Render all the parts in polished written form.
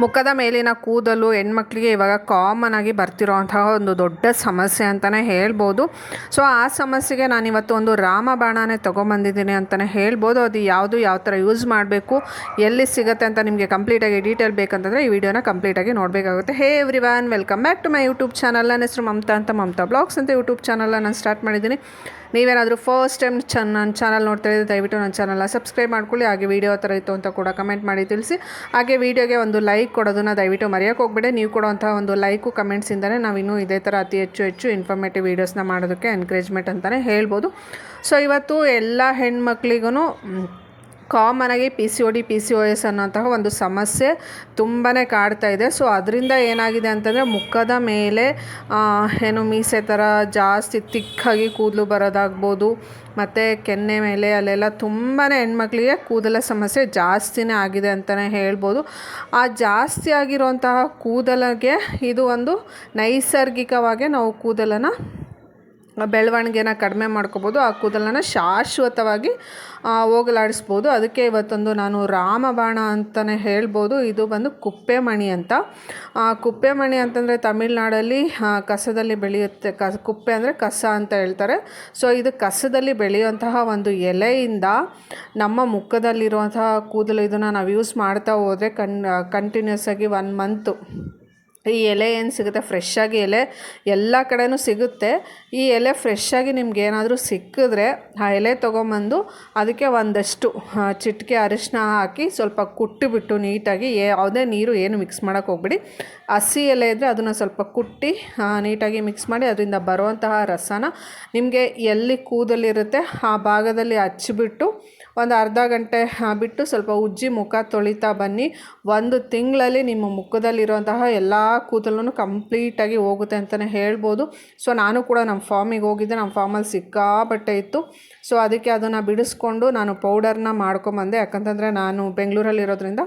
ಮುಖದ ಮೇಲಿನ ಕೂದಲು ಹೆಣ್ಮಕ್ಳಿಗೆ ಇವಾಗ ಕಾಮನ್ ಆಗಿ ಬರ್ತಿರೋಂತಹ ಒಂದು ದೊಡ್ಡ ಸಮಸ್ಯೆ ಅಂತಲೇ ಹೇಳ್ಬೋದು. ಸೊ ಆ ಸಮಸ್ಯೆಗೆ ನಾನಿವತ್ತು ಒಂದು ರಾಮಬಾಣನೇ ತೊಗೊಂಬಂದಿದ್ದೀನಿ ಅಂತಲೇ ಹೇಳ್ಬೋದು. ಅದು ಯಾವುದು ಯಾವ ಥರ ಯೂಸ್ ಮಾಡಬೇಕು, ಎಲ್ಲಿ ಸಿಗುತ್ತೆ ಅಂತ ನಿಮಗೆ ಕಂಪ್ಲೀಟಾಗಿ ಡೀಟೇಲ್ ಬೇಕಂತಂದರೆ ಈ ವಿಡಿಯೋನ ಕಂಪ್ಲೀಟಾಗಿ ನೋಡಬೇಕಾಗುತ್ತೆ. Hey everyone, welcome back to my YouTube channel. ನನ್ನ ಹೆಸರು ಮಮತಾ ಅಂತ, ಮಮತಾ ಬ್ಲಾಗ್ಸ್ ಅಂತ ಯೂಟ್ಯೂಬ್ ಚಾನಲ್ನ ನಾನು ಸ್ಟಾರ್ಟ್ ಮಾಡಿದ್ದೀನಿ. ನೀವೇನಾದರೂ ಫಸ್ಟ್ ಟೈಮ್ ನನ್ನ ಚಾನಲ್ ನೋಡ್ತಾ ಇದ್ದರೆ ದಯವಿಟ್ಟು ನನ್ನ ಚಾನಲ್ನ ಸಬ್ಸ್ಕ್ರೈಬ್ ಮಾಡ್ಕೊಳ್ಳಿ. ಹಾಗೆ ವೀಡಿಯೋ ಥರ ಇತ್ತು ಅಂತ ಕೂಡ ಕಮೆಂಟ್ ಮಾಡಿ ತಿಳಿಸಿ. ಹಾಗೆ ವೀಡಿಯೋಗೆ ಒಂದು ಲೈಕ್ ಕೊಡೋದನ್ನು ದಯವಿಟ್ಟು ಮರೆಯೋಕ್ಕೆ ಹೋಗ್ಬೇಡಿ. ನೀವು ಕೊಡುವಂಥ ಒಂದು ಲೈಕು ಕಮೆಂಟ್ಸಿಂದಲೇ ನಾವಿನ್ನೂ ಇದೇ ಥರ ಅತಿ ಹೆಚ್ಚು ಇನ್ಫಾರ್ಮೇಟಿವ್ ವೀಡಿಯೋಸ್ನ ಮಾಡೋದಕ್ಕೆ ಎನ್ಕರೇಜ್ಮೆಂಟ್ ಅಂತಲೇ ಹೇಳ್ಬೋದು. ಸೊ ಇವತ್ತು ಎಲ್ಲ ಹೆಣ್ಮಕ್ಳಿಗೂ ಕಾಮನಾಗಿ PCOS ಅನ್ನೋಂತಹ ಒಂದು ಸಮಸ್ಯೆ ತುಂಬಾ ಕಾಡ್ತಾ ಇದೆ. ಸೊ ಅದರಿಂದ ಏನಾಗಿದೆ ಅಂತಂದರೆ ಮುಖದ ಮೇಲೆ ಮೀಸೆ ಥರ ಜಾಸ್ತಿ ತಿಕ್ಕಾಗಿ ಕೂದಲು ಬರೋದಾಗ್ಬೋದು, ಮತ್ತು ಕೆನ್ನೆ ಮೇಲೆ ಅಲ್ಲೆಲ್ಲ ತುಂಬಾ ಹೆಣ್ಮಕ್ಳಿಗೆ ಕೂದಲ ಸಮಸ್ಯೆ ಜಾಸ್ತಿನೇ ಆಗಿದೆ ಅಂತಲೇ ಹೇಳ್ಬೋದು. ಆ ಜಾಸ್ತಿ ಆಗಿರುವಂತಹ ಕೂದಲಿಗೆ ಇದು ಒಂದು ನೈಸರ್ಗಿಕವಾಗಿ ನಾವು ಕೂದಲನ್ನು ಬೆಳವಣಿಗೆನ ಕಡಿಮೆ ಮಾಡ್ಕೋಬೋದು, ಆ ಕೂದಲನ್ನು ಶಾಶ್ವತವಾಗಿ ಹೋಗಲಾಡಿಸ್ಬೋದು. ಅದಕ್ಕೆ ಇವತ್ತೊಂದು ನಾನು ರಾಮಬಾಣ ಅಂತಲೇ ಹೇಳ್ಬೋದು. ಇದು ಬಂದು ಕುಪ್ಪೆಮಣಿ ಅಂತ. ಕುಪ್ಪೆಮಣಿ ಅಂತಂದರೆ ತಮಿಳ್ನಾಡಲ್ಲಿ ಕಸದಲ್ಲಿ ಬೆಳೆಯುತ್ತೆ. ಕುಪ್ಪೆ ಅಂದರೆ ಕಸ ಅಂತ ಹೇಳ್ತಾರೆ. ಸೊ ಇದು ಕಸದಲ್ಲಿ ಬೆಳೆಯುವಂತಹ ಒಂದು ಎಲೆಯಿಂದ ನಮ್ಮ ಮುಖದಲ್ಲಿರುವಂತಹ ಕೂದಲು ಇದನ್ನು ನಾವು ಯೂಸ್ ಮಾಡ್ತಾ ಹೋದರೆ ಕಂಟಿನ್ಯೂಸ್ ಆಗಿ 1 ಮಂತು ಈ ಎಲೆ ಏನು ಸಿಗುತ್ತೆ, ಫ್ರೆಶ್ಶಾಗಿ ಎಲೆ ಎಲ್ಲ ಕಡೆಯೂ ಸಿಗುತ್ತೆ. ಈ ಎಲೆ ಫ್ರೆಶ್ಶಾಗಿ ನಿಮ್ಗೆ ಏನಾದರೂ ಸಿಕ್ಕಿದ್ರೆ ಆ ಎಲೆ ತೊಗೊಂಬಂದು ಅದಕ್ಕೆ ಒಂದಷ್ಟು ಚಿಟಿಕೆ ಅರಿಶಿನ ಹಾಕಿ ಸ್ವಲ್ಪ ಕುಟ್ಟಿಬಿಟ್ಟು ನೀಟಾಗಿ ಯಾವುದೇ ನೀರು ಏನು ಮಿಕ್ಸ್ ಮಾಡೋಕ್ಕೆ ಹೋಗ್ಬಿಡಿ. ಹಸಿ ಎಲೆ ಇದ್ದರೆ ಅದನ್ನು ಸ್ವಲ್ಪ ಕುಟ್ಟಿ ನೀಟಾಗಿ ಮಿಕ್ಸ್ ಮಾಡಿ ಅದರಿಂದ ಬರುವಂತಹ ರಸನ ನಿಮಗೆ ಎಲ್ಲಿ ಕೂದಲಿರುತ್ತೆ ಆ ಭಾಗದಲ್ಲಿ ಹಚ್ಚಿಬಿಟ್ಟು ಒಂದು ಅರ್ಧ ಗಂಟೆ ಬಿಟ್ಟು ಸ್ವಲ್ಪ ಉಜ್ಜಿ ಮುಖ ತೊಳಿತಾ ಬನ್ನಿ. 1 ತಿಂಗಳಲ್ಲಿ ನಿಮ್ಮ ಮುಖದಲ್ಲಿರುವಂತಹ ಎಲ್ಲ ಕೂದಲೂ ಕಂಪ್ಲೀಟಾಗಿ ಹೋಗುತ್ತೆ ಅಂತಲೇ ಹೇಳ್ಬೋದು. ಸೊ ನಾನು ಕೂಡ ನಮ್ಮ ಫಾರ್ಮಿಗೆ ಹೋಗಿದ್ದೆ. ನಮ್ಮ ಫಾರ್ಮಲ್ಲಿ ಸಿಕ್ಕಾಪಟ್ಟೆ ಇತ್ತು. ಸೊ ಅದಕ್ಕೆ ಅದನ್ನು ಬಿಡಿಸ್ಕೊಂಡು ನಾನು ಪೌಡರ್ನ ಮಾಡ್ಕೊಂಬಂದೆ. ಯಾಕಂತಂದರೆ ನಾನು ಬೆಂಗಳೂರಲ್ಲಿರೋದ್ರಿಂದ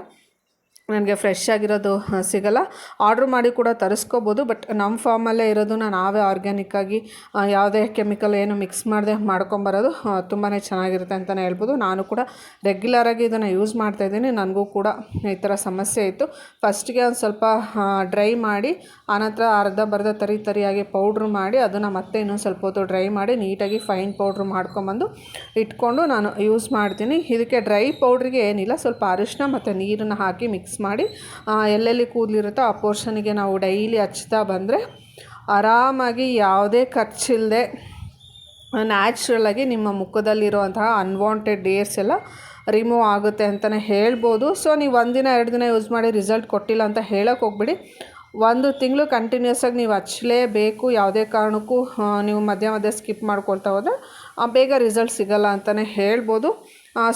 ನನಗೆ ಫ್ರೆಶ್ ಆಗಿರೋದು ಸಿಗಲ್ಲ. ಆರ್ಡ್ರ್ ಮಾಡಿ ಕೂಡ ತರಿಸ್ಕೋಬೋದು. ಬಟ್ ನಮ್ಮ ಫಾರ್ಮಲ್ಲೇ ಇರೋದನ್ನ ನಾವೇ ಆರ್ಗ್ಯಾನಿಕ್ಕಾಗಿ ಯಾವುದೇ ಕೆಮಿಕಲ್ ಏನು ಮಿಕ್ಸ್ ಮಾಡದೆ ಮಾಡ್ಕೊಂಬರೋದು ತುಂಬಾ ಚೆನ್ನಾಗಿರುತ್ತೆ ಅಂತಲೇ ಹೇಳ್ಬೋದು. ನಾನು ಕೂಡ ರೆಗ್ಯುಲರಾಗಿ ಇದನ್ನು ಯೂಸ್ ಮಾಡ್ತಾಯಿದ್ದೀನಿ. ನನಗೂ ಕೂಡ ಈ ಥರ ಸಮಸ್ಯೆ ಇತ್ತು. ಫಸ್ಟಿಗೆ ಒಂದು ಸ್ವಲ್ಪ ಡ್ರೈ ಮಾಡಿ ಆನಂತರ ಅರ್ಧ ತರಿಯಾಗಿ ಪೌಡ್ರ್ ಮಾಡಿ ಅದನ್ನು ಮತ್ತೆ ಇನ್ನೊಂದು ಸ್ವಲ್ಪ ಹೊತ್ತು ಡ್ರೈ ಮಾಡಿ ನೀಟಾಗಿ ಫೈನ್ ಪೌಡ್ರ್ ಮಾಡ್ಕೊಂಬಂದು ಇಟ್ಕೊಂಡು ನಾನು ಯೂಸ್ ಮಾಡ್ತೀನಿ. ಇದಕ್ಕೆ ಡ್ರೈ ಪೌಡ್ರಿಗೆ ಏನಿಲ್ಲ, ಸ್ವಲ್ಪ ಅರಿಶಿನ ಮತ್ತು ನೀರನ್ನು ಹಾಕಿ ಮಿಕ್ಸ್ ಮಾಡಿ ಎಲ್ಲೆಲ್ಲಿ ಕೂದಲಿರುತ್ತೋ ಆ ಪೋರ್ಷನಿಗೆ ನಾವು ಡೈಲಿ ಹಚ್ತಾ ಬಂದರೆ ಆರಾಮಾಗಿ ಯಾವುದೇ ಖರ್ಚಿಲ್ಲದೆ ನ್ಯಾಚುರಲಾಗಿ ನಿಮ್ಮ ಮುಖದಲ್ಲಿರುವಂತಹ ಅನ್ವಾಂಟೆಡ್ ಏರ್ಸ್ ಎಲ್ಲ ರಿಮೂವ್ ಆಗುತ್ತೆ ಅಂತಲೇ ಹೇಳ್ಬೋದು. ಸೊ ನೀವು 1 ದಿನ 2 ದಿನ ಯೂಸ್ ಮಾಡಿ ರಿಸಲ್ಟ್ ಕೊಟ್ಟಿಲ್ಲ ಅಂತ ಹೇಳೋಕ್ಕೆ ಹೋಗ್ಬಿಡಿ. 1 ತಿಂಗಳು ಕಂಟಿನ್ಯೂಸ್ ಆಗಿ ನೀವು ಹಚ್ಚಲೇಬೇಕು. ಯಾವುದೇ ಕಾರಣಕ್ಕೂ ನೀವು ಮಧ್ಯ ಸ್ಕಿಪ್ ಮಾಡ್ಕೊಳ್ತಾ ಹೋದರೆ ಬೇಗ ರಿಸಲ್ಟ್ ಸಿಗಲ್ಲ ಅಂತಲೇ ಹೇಳ್ಬೋದು.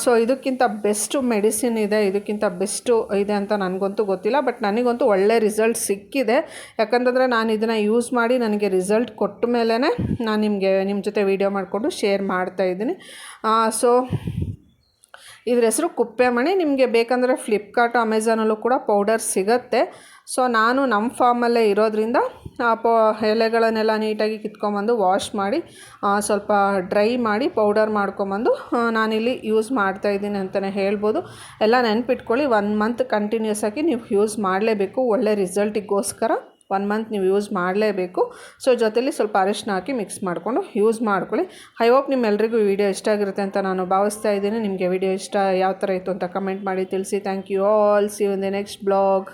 ಸೊ ಇದಕ್ಕಿಂತ ಬೆಸ್ಟ್ ಮೆಡಿಸಿನ್ ಇದೆ, ಇದಕ್ಕಿಂತ ಬೆಸ್ಟು ಇದೆ ಅಂತ ನನಗಂತೂ ಗೊತ್ತಿಲ್ಲ. ಬಟ್ ನನಗಂತೂ ಒಳ್ಳೆ ರಿಸಲ್ಟ್ ಸಿಕ್ಕಿದೆ. ಯಾಕಂತಂದರೆ ನಾನು ಇದನ್ನು ಯೂಸ್ ಮಾಡಿ ನನಗೆ ರಿಸಲ್ಟ್ ಕೊಟ್ಟ ಮೇಲೇ ನಾನು ನಿಮ್ಮ ಜೊತೆ ವೀಡಿಯೋ ಮಾಡಿಕೊಂಡು ಶೇರ್ ಮಾಡ್ತಾಯಿದ್ದೀನಿ. ಸೊ ಇದ್ರ ಹೆಸರು ಕುಪ್ಪೆಮಣಿ. ನಿಮಗೆ ಬೇಕಂದರೆ ಫ್ಲಿಪ್ಕಾರ್ಟ್, ಅಮೆಝಾನಲ್ಲೂ ಕೂಡ ಪೌಡರ್ ಸಿಗುತ್ತೆ. ಸೊ ನಾನು ನಮ್ಮ ಫಾರ್ಮಲ್ಲೇ ಇರೋದ್ರಿಂದ ಎಲೆಗಳನ್ನೆಲ್ಲ ನೀಟಾಗಿ ಕಿತ್ಕೊಂಬಂದು ವಾಶ್ ಮಾಡಿ ಸ್ವಲ್ಪ ಡ್ರೈ ಮಾಡಿ ಪೌಡರ್ ಮಾಡ್ಕೊಂಬಂದು ನಾನಿಲ್ಲಿ ಯೂಸ್ ಮಾಡ್ತಾಯಿದ್ದೀನಿ ಅಂತಲೇ ಹೇಳ್ಬೋದು. ಎಲ್ಲ ನೆನ್ಪಿಟ್ಕೊಳ್ಳಿ, 1 ಮಂತ್ ಕಂಟಿನ್ಯೂಸ್ ಆಗಿ ನೀವು ಯೂಸ್ ಮಾಡಲೇಬೇಕು. ಒಳ್ಳೆ ರಿಸಲ್ಟಿಗೋಸ್ಕರ 1 ಮಂತ್ ನೀವು ಯೂಸ್ ಮಾಡಲೇಬೇಕು. ಸೊ ಜೊತೆಲಿ ಸ್ವಲ್ಪ ಅರಿಶಿನ ಹಾಕಿ ಮಿಕ್ಸ್ ಮಾಡಿಕೊಂಡು ಯೂಸ್ ಮಾಡ್ಕೊಳ್ಳಿ. ಐ ಹೋಪ್ ನಿಮ್ಮೆಲ್ಲರಿಗೂ ಈ ವಿಡಿಯೋ ಇಷ್ಟ ಆಗಿರುತ್ತೆ ಅಂತ ನಾನು ಭಾವಿಸ್ತಾ ಇದ್ದೀನಿ. ನಿಮಗೆ ವಿಡಿಯೋ ಇಷ್ಟ ಯಾವ ಥರ ಇತ್ತು ಅಂತ ಕಮೆಂಟ್ ಮಾಡಿ ತಿಳಿಸಿ. Thank you all. See you in the next blog.